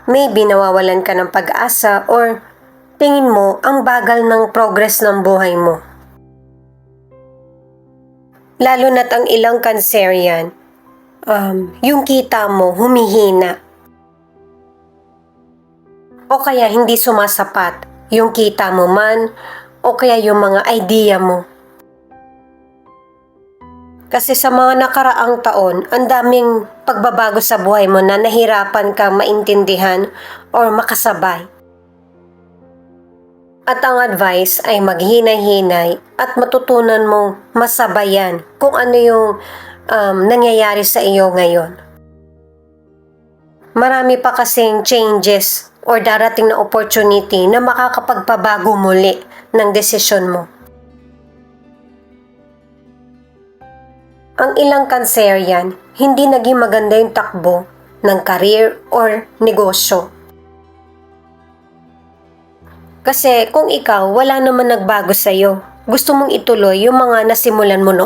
Maybe nawawalan ka ng pag-asa or tingin mo ang bagal ng progress ng buhay mo. Lalo na't ang ilang Cancerian, yung kita mo humihina. O kaya hindi sumasapat yung kita mo man o kaya yung mga idea mo. Kasi sa mga nakaraang taon, ang daming pagbabago sa buhay mo na nahirapan kang maintindihan or makasabay. At ang advice ay maghinay-hinay at matutunan mong masabayan kung ano yung nangyayari sa iyo ngayon. Marami pa kasing changes or darating na opportunity na makakapagpabago muli ng desisyon mo. Ang ilang Cancerian, hindi naging maganda yung takbo ng career or negosyo. Kasi kung ikaw, wala naman nagbago sa'yo. Gusto mong ituloy yung mga nasimulan mo noon.